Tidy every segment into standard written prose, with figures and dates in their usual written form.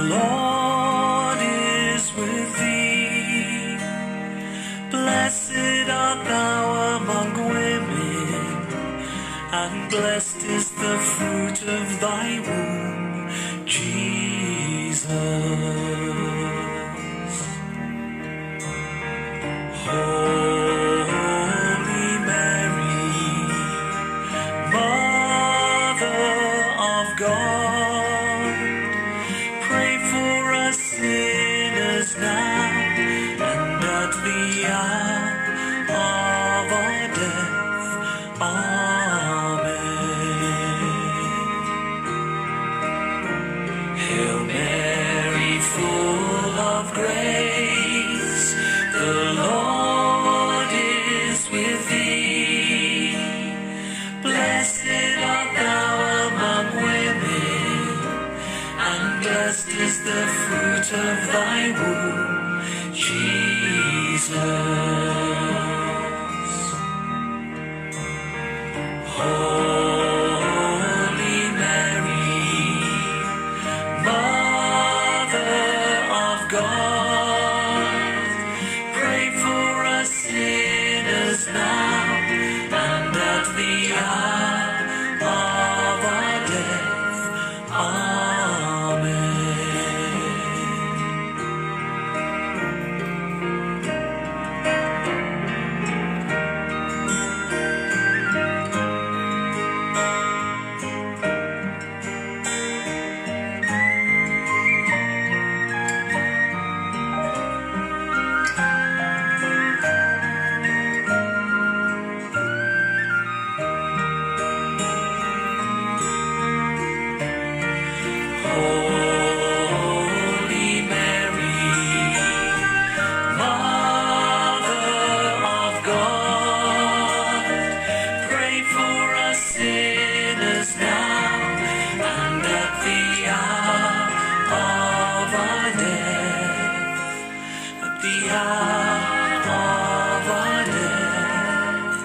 Lord is with thee. Blessed art thou among women, and blessed is the fruit of thy womb, Jesus. Holy Mary, Mother of God, pray for us sinners now and at the hour of our death. Amen. Hail Mary, full of grace, the Lord is with thee. Blessed art thou among women, and blessed is the fruit of thy womb, Jesus. Holy Mary, Mother of God, pray for us sinners now and at the hour of our death. Amen. Holy Mary, Mother of God, pray for us sinners now and at the hour of our death. At the hour of our death.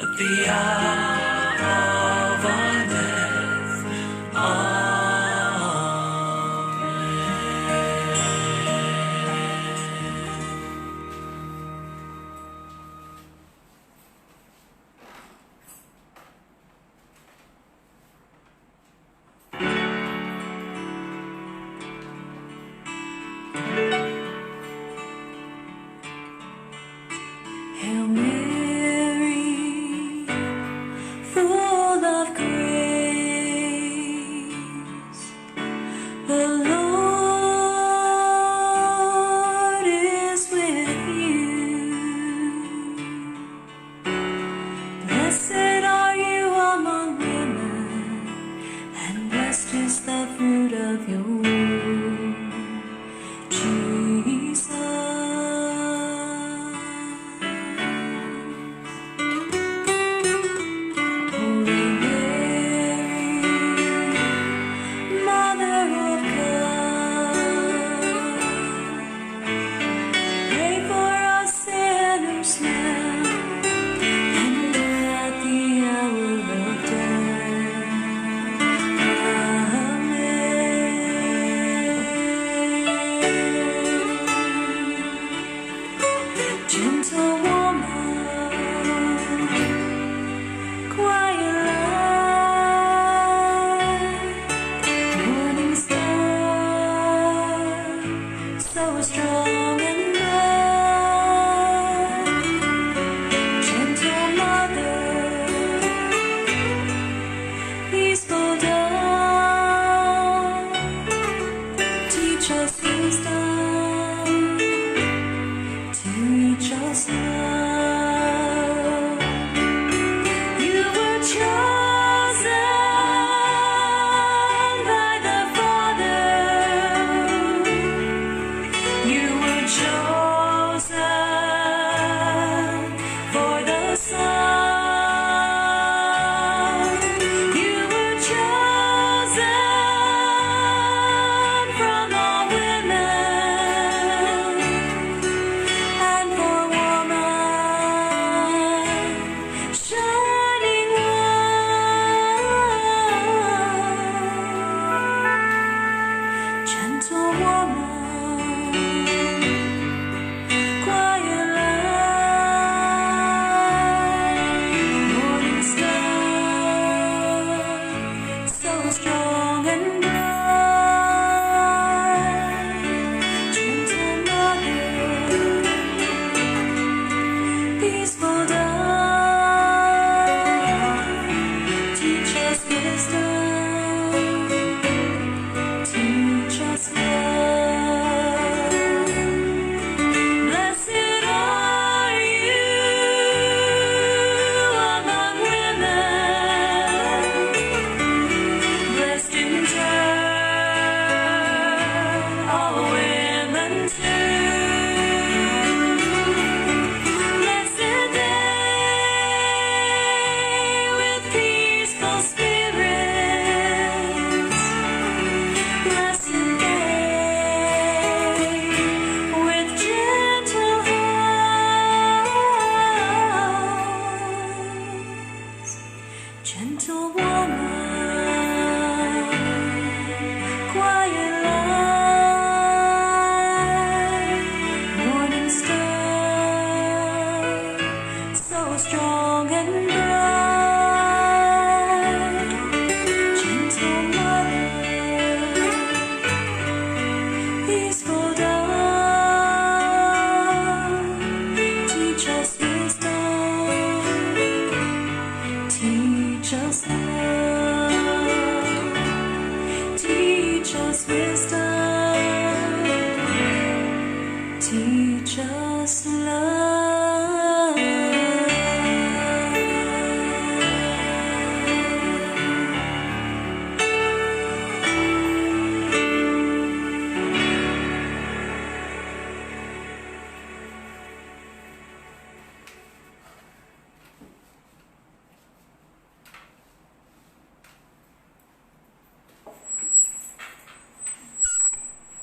At the hour of our death. Amen. Hail Mary, full of grace, the Lord is with you. Blessed are you among women, and blessed is the fruit of your womb, Jesus. Holy Mary, Mother of God, pray for us sinners now and at the hour of death. Amen. Gentle woman, quiet light, morning star, so strong and bright. Gentle mother, peaceful dawn, teach us wisdom to reach us now. You were chosen by the Father. You were chosen for the Son. You were chosen from all women, quiet light, morning star, so strong and bright, gentle mother, peaceful dawn, teach us wisdom, teach us love. Blessed are you among women, blessed in turn, all women too. Blessed day with peaceful spirits, blessed day with gentle hearts, gentle woman, quiet light, morning star, so strong and bright, gentle mother, peaceful dawn, teach us wisdom, teach us love, teach us wisdom, teach us love.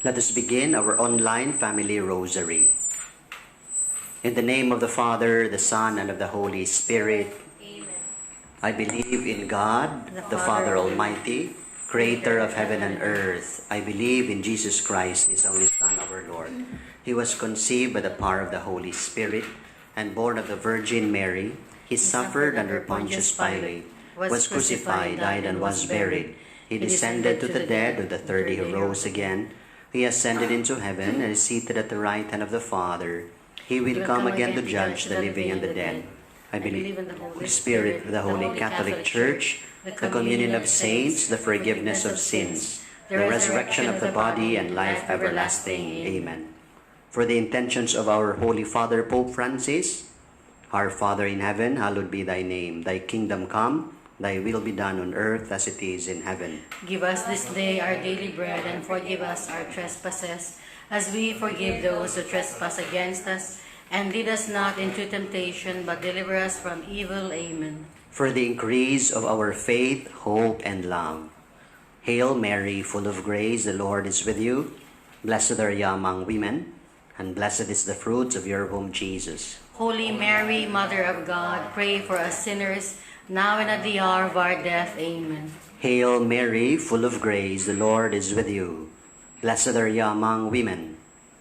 Let us begin our online family rosary. In the name of the Father, the Son, and of the Holy Spirit. Amen. I believe in God, the Father Almighty, creator of heaven and earth. I believe in Jesus Christ, his only Son, our Lord. He was conceived by the power of the Holy Spirit and born of the Virgin Mary. He suffered under Pontius Pilate, was crucified, died, and was buried. He descended to the dead. On the third day he rose again. He ascended into heaven and is seated at the right hand of the Father. He will come again to judge the living and the dead. I believe in the Holy Spirit, the Holy Catholic Church, the communion of saints, the forgiveness of sins, the resurrection of the body, and life everlasting. Amen. For the intentions of our Holy Father, Pope Francis, our Father in heaven, hallowed be thy name. Thy kingdom come, thy will be done on earth as it is in heaven. Give us this day our daily bread, and forgive us our trespasses, as we forgive those who trespass against us. And lead us not into temptation, but deliver us from evil. Amen. For the increase of our faith, hope, and love. Hail Mary, full of grace, the Lord is with you. Blessed are you among women, and blessed is the fruit of your womb, Jesus. Holy Mary, Mother of God, pray for us sinners, now and at the hour of our death. Amen. Hail Mary, full of grace, the Lord is with you. Blessed are you among women,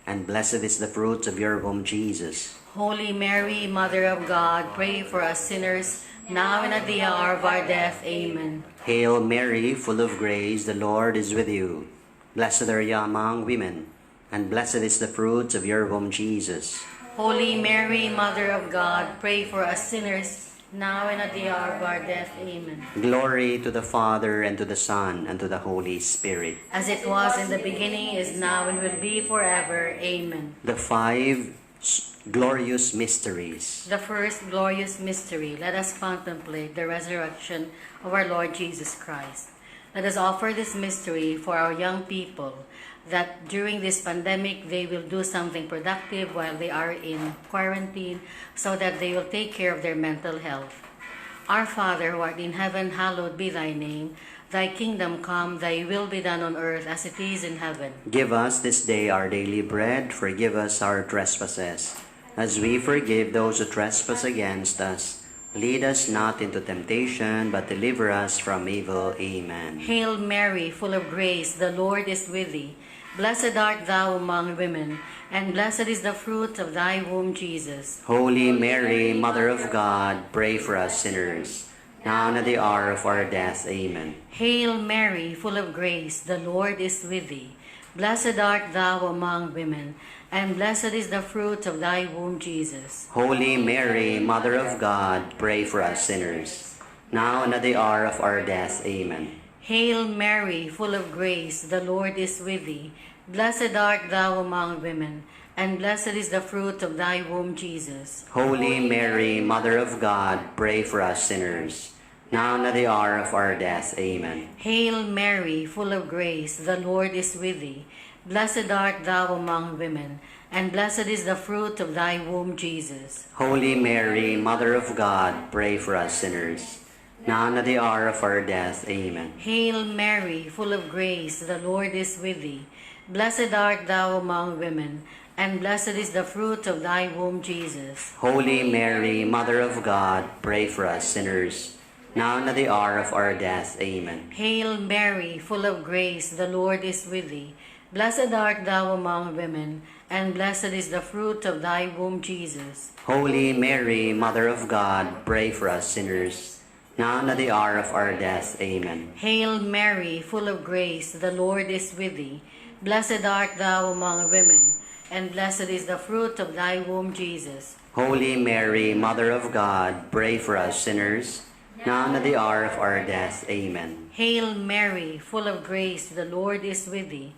and blessed is the fruit of your womb, Jesus. Holy Mary, Mother of God, pray for us sinners, now and at the hour of our death. Amen. Hail Mary, full of grace, the Lord is with you. Blessed are you among women, and blessed is the fruit of your womb, Jesus. Holy Mary, Mother of God, pray for us sinners, now and at the hour of our death. Amen. Glory to the Father, and to the Son, and to the Holy Spirit. As it was in the beginning, is now, and will be forever. Amen. The five glorious mysteries. The first glorious mystery, let us contemplate the resurrection of our Lord Jesus Christ. Let us offer this mystery for our young people, that during this pandemic they will do something productive while they are in quarantine, so that they will take care of their mental health. Our Father, who art in heaven, hallowed be thy name. Thy kingdom come, thy will be done on earth as it is in heaven. Give us this day our daily bread. Forgive us our trespasses, as we forgive those who trespass against us. Lead us not into temptation, but deliver us from evil. Amen. Hail Mary, full of grace, the Lord is with thee. Blessed art thou among women, and blessed is the fruit of thy womb, Jesus. Holy Mary, Mother of God, pray for us sinners, now and at the hour of our death. Amen. Hail Mary, full of grace, the Lord is with thee. Blessed art thou among women, and blessed is the fruit of thy womb, Jesus. Holy Mary, Mother of God, pray for us sinners, now and at the hour of our death. Amen. Hail Mary, full of grace, the Lord is with thee. Blessed art thou among women, and blessed is the fruit of thy womb, Jesus. Holy Mary, Mother of God, pray for us sinners, now and at the hour of our death. Amen. Hail Mary, full of grace, the Lord is with thee. Blessed art thou among women, and blessed is the fruit of thy womb, Jesus. Holy Mary, Mother of God, pray for us sinners, now and at the hour of our death. Amen. Hail Mary, full of grace, the Lord is with thee. Blessed art thou among women, and blessed is the fruit of thy womb, Jesus. Holy Mary, Mother of God, pray for us sinners, now and at the hour of our death. Amen. Hail Mary, full of grace, the Lord is with thee. Blessed art thou among women, and blessed is the fruit of thy womb, Jesus. Holy Mary, Mother of God, pray for us sinners, now and at the hour of our death. Amen. Hail Mary, full of grace, the Lord is with thee. Blessed art thou among women, and blessed is the fruit of thy womb, Jesus. Holy Mary, Mother of God, pray for us sinners, now and at the hour of our death. Amen. Hail Mary, full of grace, the Lord is with thee.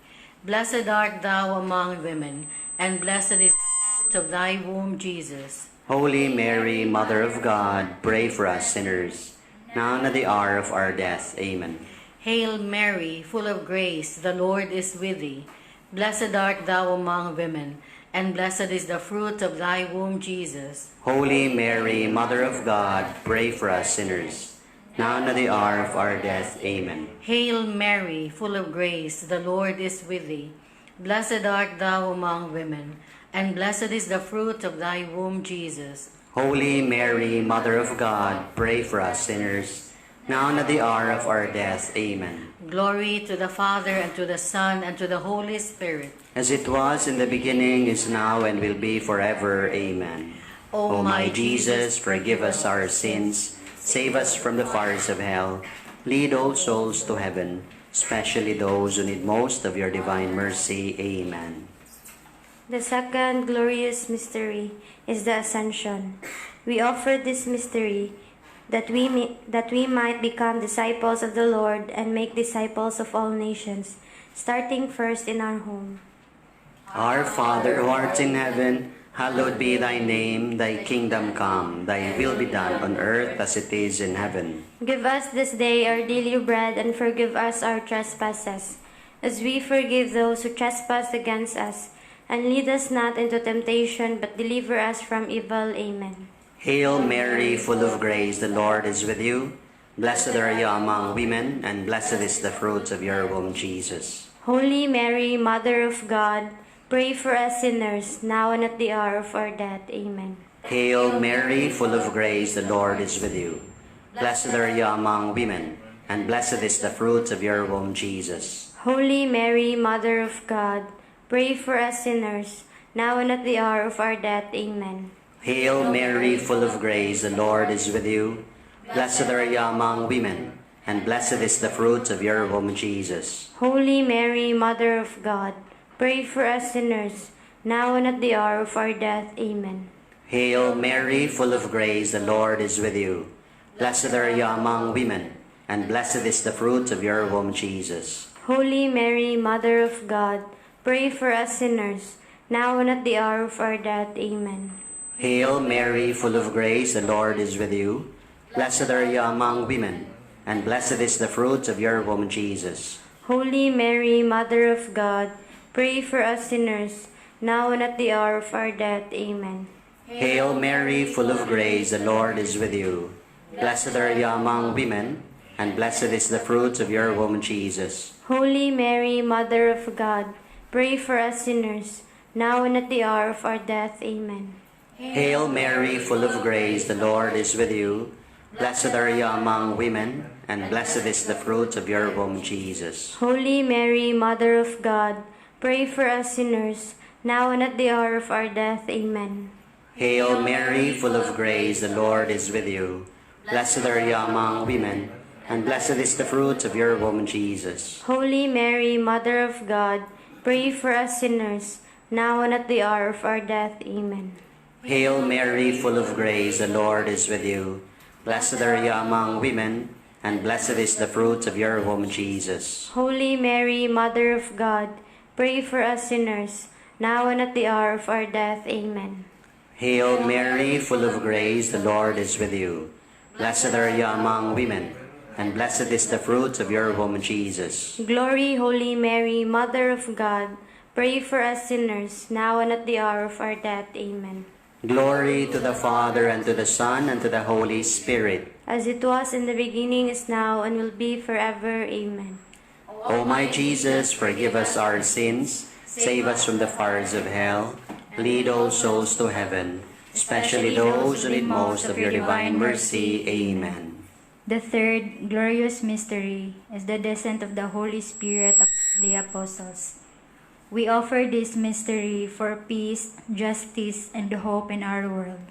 Blessed art thou among women, and blessed is the fruit of thy womb, Jesus. Holy Mary, Mother of God, pray for us sinners, now and at the hour of our death. Amen. Hail Mary, full of grace, the Lord is with thee. Blessed art thou among women, and blessed is the fruit of thy womb, Jesus. Holy Mary, Mother of God, pray for us sinners, now and at the hour of our death. Amen. Hail Mary, full of grace, the Lord is with thee. Blessed art thou among women, and blessed is the fruit of thy womb, Jesus. Holy Mary, Mother of God, pray for us sinners, now and at the hour of our death. Amen. Glory to the Father, and to the Son, and to the Holy Spirit. As it was in the beginning, is now, and will be forever. Amen. O my Jesus, forgive us our sins, save us from the fires of hell, lead all souls to heaven, especially those who need most of your divine mercy. Amen. The second glorious mystery is the Ascension. We offer this mystery that we might become disciples of the Lord and make disciples of all nations, starting first in our home. Our Father who art in heaven, hallowed be thy name. Thy kingdom come, thy will be done on earth as it is in heaven. Give us this day our daily bread, and forgive us our trespasses, as we forgive those who trespass against us. And lead us not into temptation, but deliver us from evil. Amen. Hail Mary, full of grace, the Lord is with you. Blessed are you among women, and blessed is the fruit of your womb, Jesus. Holy Mary, Mother of God, pray for us sinners, now and at the hour of our death. Amen. Hail Mary, full of grace, the Lord is with you. Blessed are you among women, and blessed is the fruit of your womb, Jesus. Holy Mary, Mother of God, pray for us sinners, now and at the hour of our death. Amen. Hail Mary, full of grace, the Lord is with you. Blessed are you among women, and blessed is the fruit of your womb, Jesus. Holy Mary, Mother of God, pray for us sinners, now and at the hour of our death. Amen. Hail Mary, full of grace, the Lord is with you. Blessed are you among women, and blessed is the fruit of your womb, Jesus. Holy Mary, Mother of God, pray for us sinners, now and at the hour of our death. Amen. Hail Mary, full of grace, the Lord is with you. Blessed are you among women, and blessed is the fruit of your womb, Jesus. Holy Mary, Mother of God, pray for us sinners, now and at the hour of our death. Amen. Hail Mary, full of grace, the Lord is with you. Blessed are you among women, and blessed is the fruit of your womb, Jesus. Holy Mary, Mother of God, pray for us sinners, now and at the hour of our death. Amen. Hail Mary, full of grace, the Lord is with you. Blessed are you among women, and blessed is the fruit of your womb, Jesus. Holy Mary, Mother of God, pray for us sinners, now and at the hour of our death. Amen. Hail Mary, full of grace, the Lord is with you. Blessed are you among women, and blessed is the fruit of your womb, Jesus. Holy Mary, Mother of God, pray for us sinners, now and at the hour of our death. Amen. Hail Mary, full of grace, the Lord is with you. Blessed are you among women, and blessed is the fruit of your womb, Jesus. Holy Mary, Mother of God, pray for us sinners, now and at the hour of our death. Amen. Hail Mary, full of grace, the Lord is with you. Blessed are you among women, and blessed is the fruit of your womb, Jesus. Glory, Holy Mary, Mother of God, pray for us sinners, now and at the hour of our death. Amen. Glory to the Father, and to the Son, and to the Holy Spirit. As it was in the beginning, is now, and will be forever. Amen. O my Jesus, forgive us our sins, save us from the fires of hell, lead all souls to heaven, especially those who need most of your divine mercy. Amen. The third glorious mystery is the descent of the Holy Spirit upon the apostles. We offer this mystery for peace, justice, and hope in our world.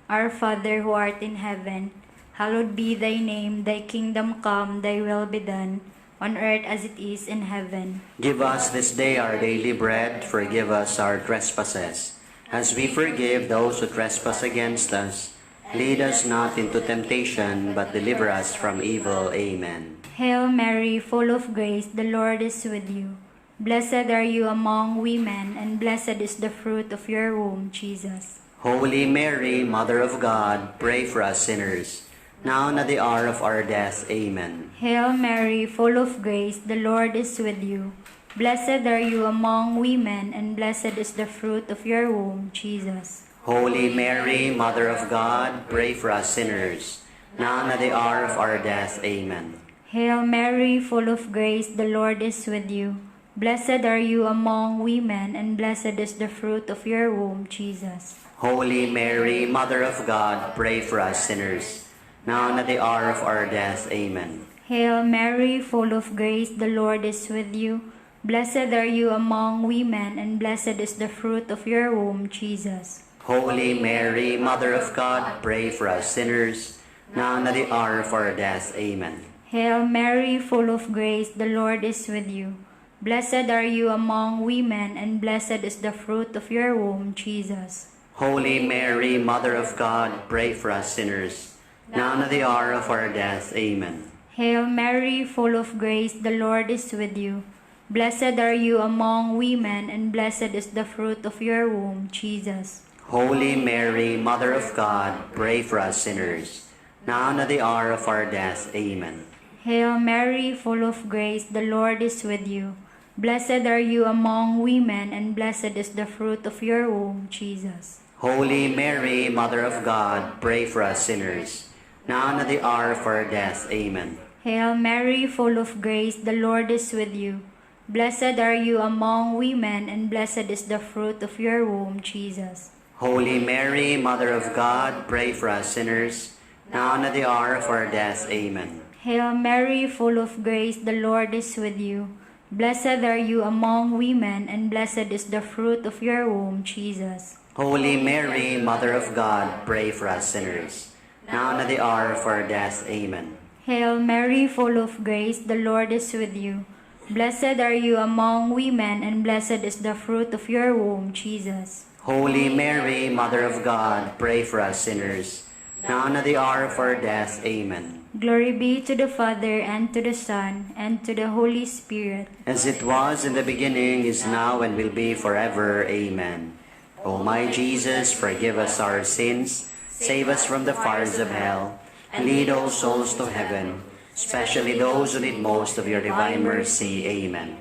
Our Father who art in heaven, hallowed be thy name, thy kingdom come, thy will be done, on earth as it is in heaven. Give us this day our daily bread, forgive us our trespasses, as we forgive those who trespass against us. Lead us not into temptation, but deliver us from evil. Amen. Hail Mary, full of grace, the Lord is with you. Blessed are you among women, and blessed is the fruit of your womb, Jesus. Holy Mary, Mother of God, pray for us sinners, now and at the hour of our death. Amen. Hail Mary, full of grace, the Lord is with you. Blessed are you among women, and blessed is the fruit of your womb, Jesus. Holy Mary, Mother of God, pray for us sinners, now and at the hour of our death. Amen. Hail Mary, full of grace, the Lord is with you. Blessed are you among women, and blessed is the fruit of your womb, Jesus. Holy Mary, Mother of God, pray for us sinners, now and at the hour of our death. Amen. Hail Mary, full of grace, the Lord is with you. Blessed are you among women, and blessed is the fruit of your womb, Jesus. Holy Mary, Mother of God, pray for us sinners, now and at the hour of our death. Amen. Hail Mary, full of grace, the Lord is with you. Blessed are you among women, and blessed is the fruit of your womb, Jesus. Holy Mary, Mother of God, pray for us sinners, now and at the hour of our death. Amen. Hail Mary, full of grace, the Lord is with you. Blessed are you among women, and blessed is the fruit of your womb, Jesus. Holy Mary, Mother of God, pray for us sinners, now and at the hour of our death. Amen. Hail Mary, full of grace, the Lord is with you. Blessed are you among women, and blessed is the fruit of your womb, Jesus. Holy Mary, Mother of God, pray for us sinners, now and at the hour of our death. Amen. Hail Mary, full of grace, the Lord is with you. Blessed are you among women, and blessed is the fruit of your womb, Jesus. Holy Mary, Mother of God, pray for us sinners, now and at the hour of our death. Amen. Hail Mary, full of grace, the Lord is with you. Blessed are you among women, and blessed is the fruit of your womb, Jesus. Holy Mary, Mother of God, pray for us sinners, now and at the hour of our death. Amen. Hail Mary, full of grace, the Lord is with you. Blessed are you among women, and blessed is the fruit of your womb, Jesus. Holy Mary, Mother of God, pray for us sinners, now and at the hour of our death. Amen. Glory be to the Father, and to the Son, and to the Holy Spirit. As it was in the beginning, is now, and will be forever. Amen. O my Jesus, forgive us our sins, save us from the fires of hell, and lead all souls to heaven, especially those who need most of your divine mercy. Amen.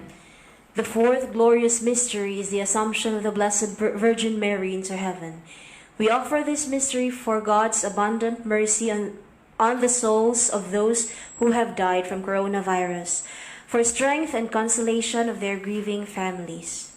The fourth glorious mystery is the Assumption of the Blessed Virgin Mary into heaven. We offer this mystery for God's abundant mercy on the souls of those who have died from coronavirus, for strength and consolation of their grieving families.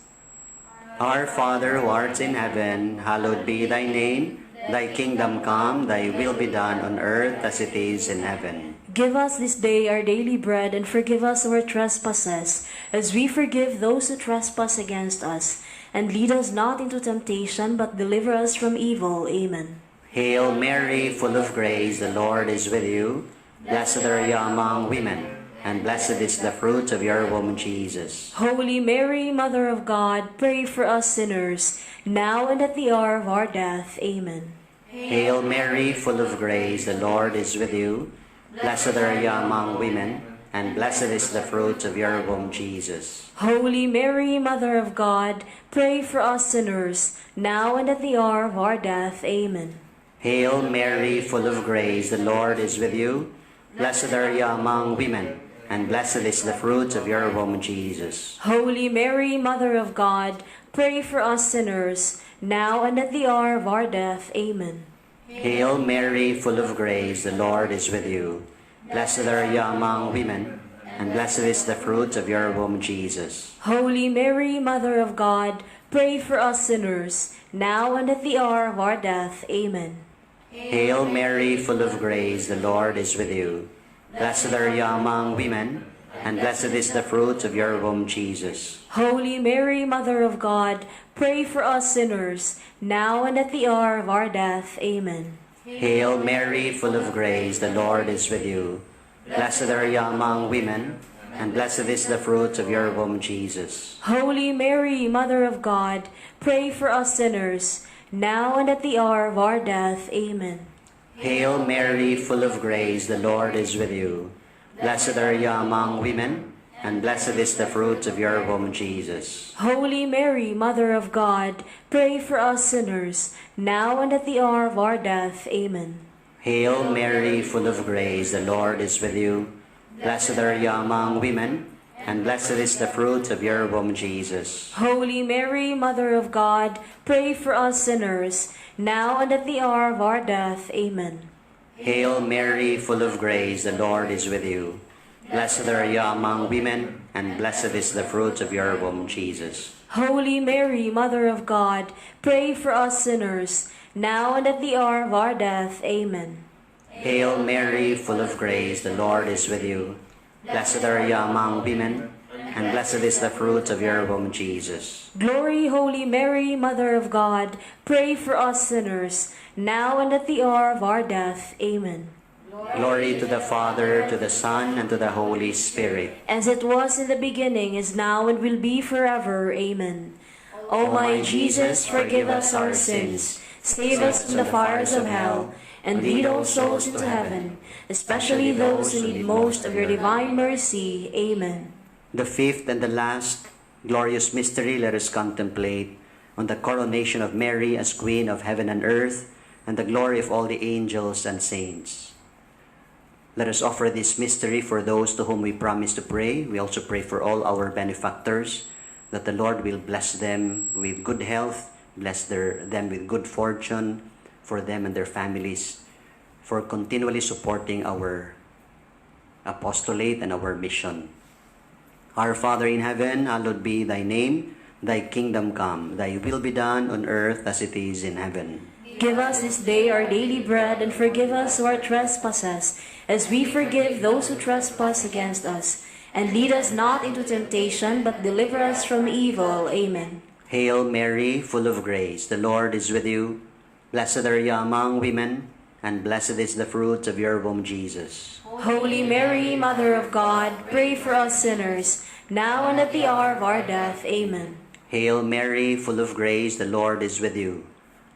Our Father who art in heaven, hallowed be thy name. Thy kingdom come, thy will be done on earth as it is in heaven. Give us this day our daily bread, and forgive us our trespasses, as we forgive those who trespass against us. And lead us not into temptation, but deliver us from evil. Amen. Hail Mary, full of grace, the Lord is with you. Blessed are you among women, and blessed is the fruit of your womb, Jesus. Holy Mary, Mother of God, pray for us sinners, now and at the hour of our death. Amen. Hail Mary, full of grace, the Lord is with you. Blessed are you among women, and blessed is the fruit of your womb, Jesus. Holy Mary, Mother of God, pray for us sinners, now and at the hour of our death. Amen. Hail Mary, full of grace, the Lord is with you. Blessed are you among women, and blessed is the fruit of your womb, Jesus. Holy Mary, Mother of God, pray for us sinners, now and at the hour of our death. Amen. Hail Mary, full of grace, the Lord is with you. Blessed are you among women, and blessed is the fruit of your womb, Jesus. Holy Mary, Mother of God, pray for us sinners, now and at the hour of our death. Amen. Hail Mary, full of grace, the Lord is with you. Blessed are you among women, and blessed is the fruit of your womb, Jesus. Holy Mary, Mother of God, pray for us sinners, now and at the hour of our death. Amen. Hail Mary, full of grace, the Lord is with you. Blessed are you among women, and blessed is the fruit of your womb, Jesus. Holy Mary, Mother of God, pray for us sinners, now and at the hour of our death. Amen. Hail Mary, full of grace, the Lord is with you. Blessed are you among women, and blessed is the fruit of your womb, Jesus. Holy Mary, Mother of God, pray for us sinners, now and at the hour of our death. Amen. Hail Mary, full of grace, the Lord is with you. Blessed are you among women, and blessed is the fruit of your womb, Jesus. Holy Mary, Mother of God, pray for us sinners, now and at the hour of our death. Amen. Hail Mary, full of grace, the Lord is with you. Blessed are you among women, and blessed is the fruit of your womb, Jesus. Holy Mary, Mother of God, pray for us sinners, now and at the hour of our death. Amen. Hail Mary, full of grace, the Lord is with you. Blessed are you among women, and blessed is the fruit of your womb, Jesus. Glory, Holy Mary, Mother of God, pray for us sinners, now and at the hour of our death. Amen. Glory to the Father, to the Son, and to the Holy Spirit. As it was in the beginning, is now, and will be forever. Amen. O my Jesus, forgive us our sins, save us from the fires of hell, and lead all souls into heaven, especially those who need most of your divine mercy. Amen. The fifth and the last glorious mystery, let us contemplate on the coronation of Mary as Queen of heaven and earth, and the glory of all the angels and saints. Let us offer this mystery for those to whom we promise to pray. We also pray for all our benefactors, that the Lord will bless them with good health, bless them with good fortune, for them and their families, for continually supporting our apostolate and our mission. Our Father in heaven, hallowed be thy name. Thy kingdom come, thy will be done on earth as it is in heaven. Give us this day our daily bread, and forgive us our trespasses, as we forgive those who trespass against us. And lead us not into temptation, but deliver us from evil. Amen. Hail Mary, full of grace, the Lord is with you. Blessed are you among women, and blessed is the fruit of your womb, Jesus. Holy Mary, Mother of God, pray for us sinners, now and at the hour of our death. Amen. Hail Mary, full of grace, the Lord is with you.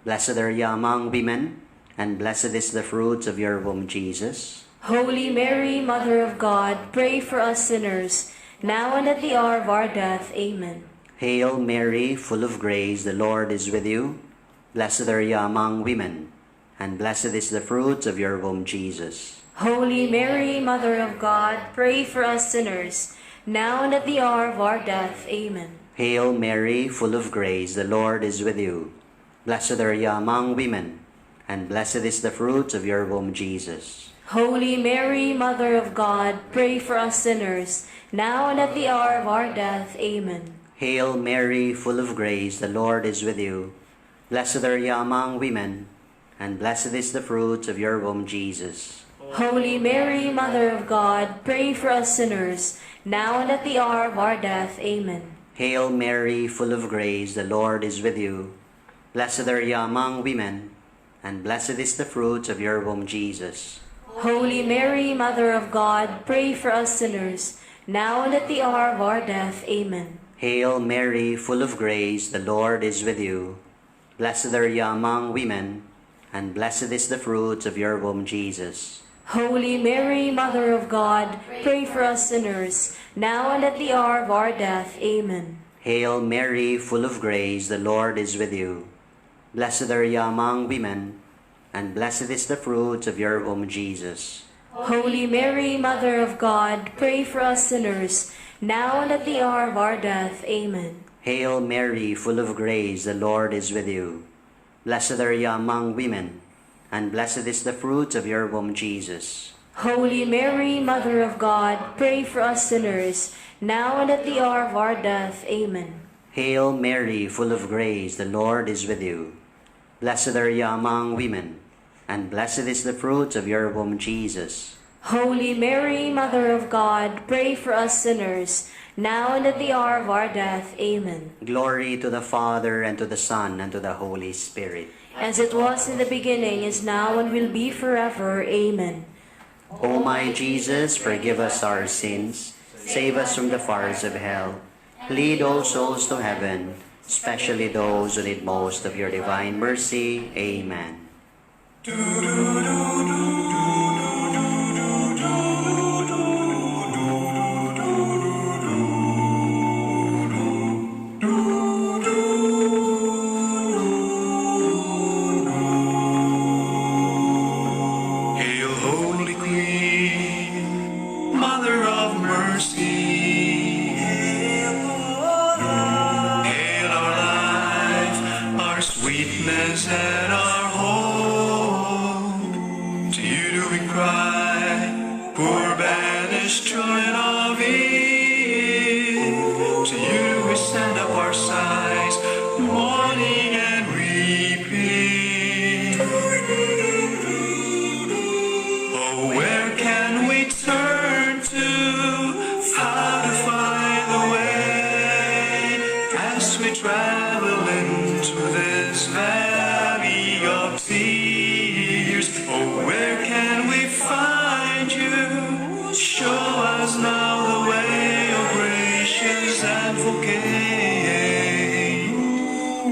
Blessed are you among women, and blessed is the fruit of your womb, Jesus. Holy Mary, Mother of God, pray for us sinners, now and at the hour of our death. Amen. Hail Mary, full of grace, the Lord is with you. Blessed are you among women, and blessed is the fruit of your womb, Jesus. Holy Mary, Mother of God, pray for us sinners, now and at the hour of our death. Amen. Hail Mary, full of grace, the Lord is with you. Blessed are you among women, and blessed is the fruit of your womb, Jesus. Holy Mary, Mother of God, pray for us sinners, now and at the hour of our death. Amen. Hail Mary, full of grace, the Lord is with you. Blessed are you among women, and blessed is the fruit of your womb, Jesus. Holy Mary, Mother of God, pray for us sinners, now and at the hour of our death. Amen. Hail Mary, full of grace, the Lord is with you. Blessed are you among women, and blessed is the fruit of your womb, Jesus. Holy Mary, Mother of God, pray for us sinners, now and at the hour of our death. Amen. Hail Mary, full of grace, the Lord is with you. Blessed are you among women, and blessed is the fruit of your womb, Jesus. Holy Mary, Mother of God, pray for us sinners, now and at the hour of our death. Amen. Hail Mary, full of grace, the Lord is with you. Blessed are you among women, and blessed is the fruit of your womb, Jesus. Holy Mary, Mother of God, pray for us sinners, now and at the hour of our death. Amen. Hail Mary, full of grace, the Lord is with you. Blessed are you among women, and blessed is the fruit of your womb, Jesus. Holy Mary, Mother of God, pray for us sinners, now and at the hour of our death. Amen. Hail Mary, full of grace, the Lord is with you. Blessed are you among women, and blessed is the fruit of your womb, Jesus. Holy Mary, Mother of God, pray for us sinners, now and at the hour of our death. Amen. Glory to the Father, and to the Son, and to the Holy Spirit. As it was in the beginning, is now, and will be forever. Amen. O my Jesus, forgive us our sins, save us from the fires of hell, lead all souls to heaven, especially those who need most of your divine mercy. Amen. Hail, Holy Queen, Mother of Mercy. Hail our life, our sweetness, and our hope. To you do we cry, poor banished children of Eve. To you do we send up our sighs, mourning and weeping. Oh, where can we turn to? How to find the way as we travel into this valley of tears? Oh, where can we find you? Show us now the way, oh gracious advocate.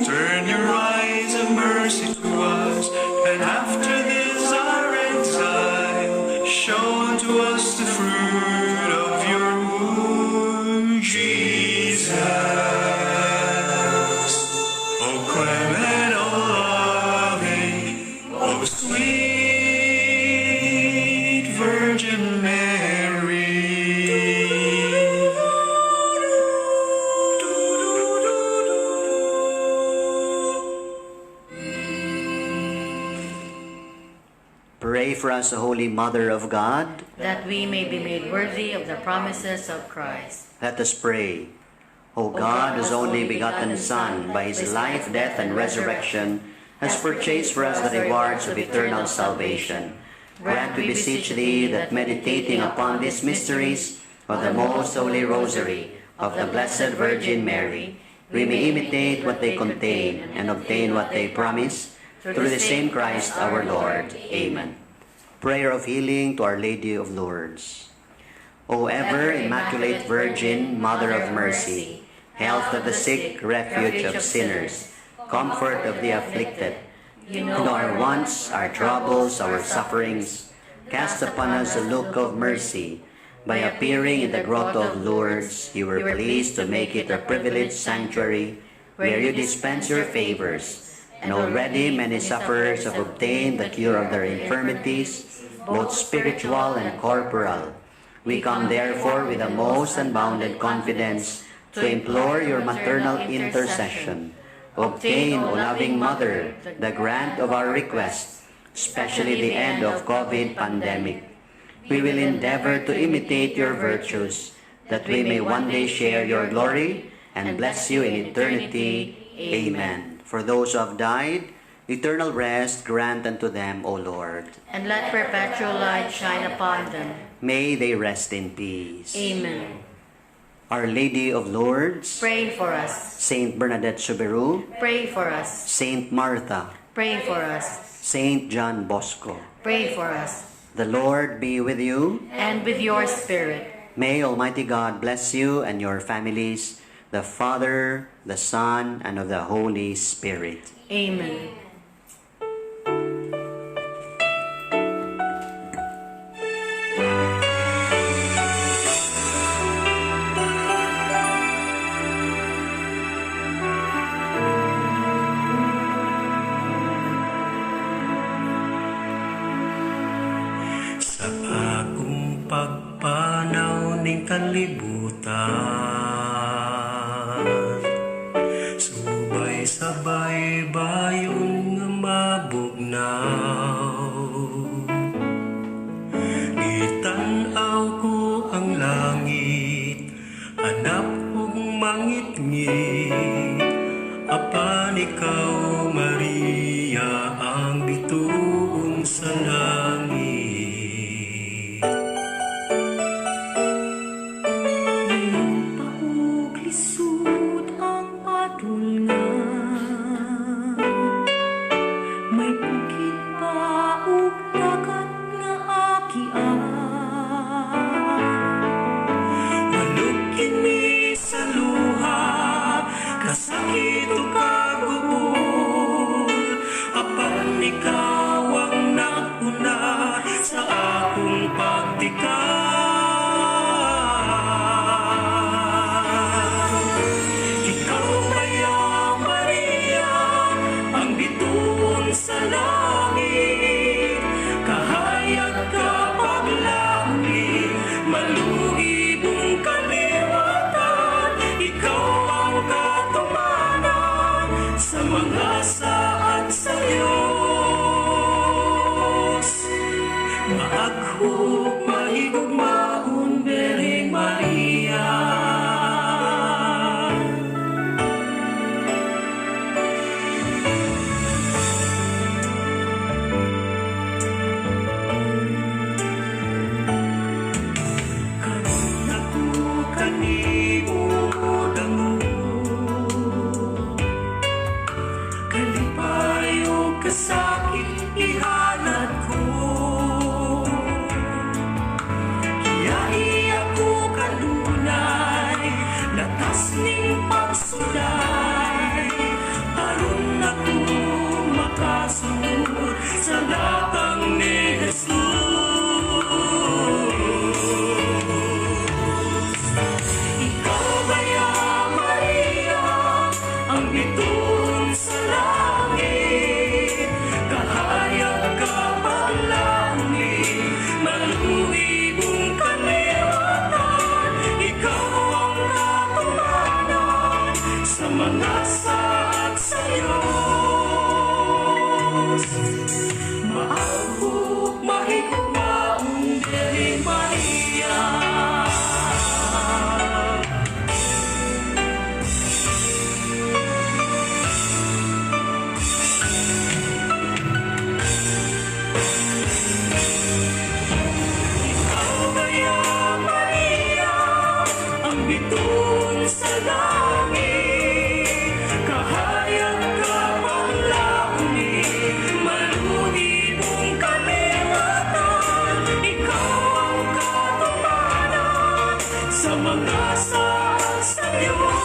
Turn your eyes of mercy to us, and after this our exile, show unto us the fruit of your womb, Jesus. O clement, O loving, O sweet Virgin Mary. Pray for us, O Holy Mother of God. that we may be made worthy of the promises of Christ. Let us pray. O God, whose only begotten Son, by his life, death, and resurrection, has purchased for us the rewards of eternal salvation, grant, we beseech thee, that meditating upon these mysteries of the most holy Rosary of the Blessed Virgin Mary, we may imitate what they contain and obtain what they promise, through the same Christ our Lord. Amen. Prayer of healing to Our Lady of Lourdes. O ever Immaculate Virgin, Mother of Mercy, health of the sick, refuge of sinners, comfort of the afflicted, you know our wants, our troubles, our sufferings. Cast upon us a look of mercy. By appearing in the grotto of Lourdes, you were pleased to make it a privileged sanctuary where you dispense your favors. And already many sufferers have obtained the cure of their infirmities, both spiritual and corporal. We come therefore with a most unbounded confidence to implore your maternal intercession. Obtain, O loving Mother, the grant of our request, especially the end of COVID pandemic. We will endeavor to imitate your virtues, that we may one day share your glory and bless you in eternity. Amen. For those who have died, eternal rest grant unto them, O Lord. And let perpetual light shine upon them. May they rest in peace. Amen. Our Lady of Lourdes, Pray for us. Saint Bernadette Soberud, Pray for us. Saint Martha, Pray for us. Saint John Bosco. Pray for us. The Lord be with you. And with your spirit. May Almighty God bless you and your families, the Father, the Son, and of the Holy Spirit. Amen. Sa akong pagpanaw ning kalibutan, subay-sabay bayon nga mabugnaw. Itanaw ko ang langit, hanap kong mangit-ngit, apan ikaw, Maria, ang bituon sa langit. Lisod ang atulngan, may bukid pa ug dagat nga agian. Walog kini sa luha, kasakit ug kagubol, apan ikaw ang nauna sa akong pagtikal. Sa langit, kahayag ka paglangi, malugibong kaliwatan, ikaw ang katumanan sa mga saad sa Diyos. Maaghog, mahigugmaon, Birheng Maria. Sakit ihanat ko, kaya iyak ko kanunay, latas ning pagsulay, aron ako makasunod sa latang ni Jesus. Ikaw baya, Maria, ang bituon sa langit, kahayag ka paglangi, malugibong kaliwatan, ikaw ang katumanan sa mga saad sa Diyos. Maahog, mahigugmaong Birheng Maria. Bituon sa langit, kahayag ka paglangi, malugibong kaliwatan, ikaw ang katumanan sa mga saad sa Diyos.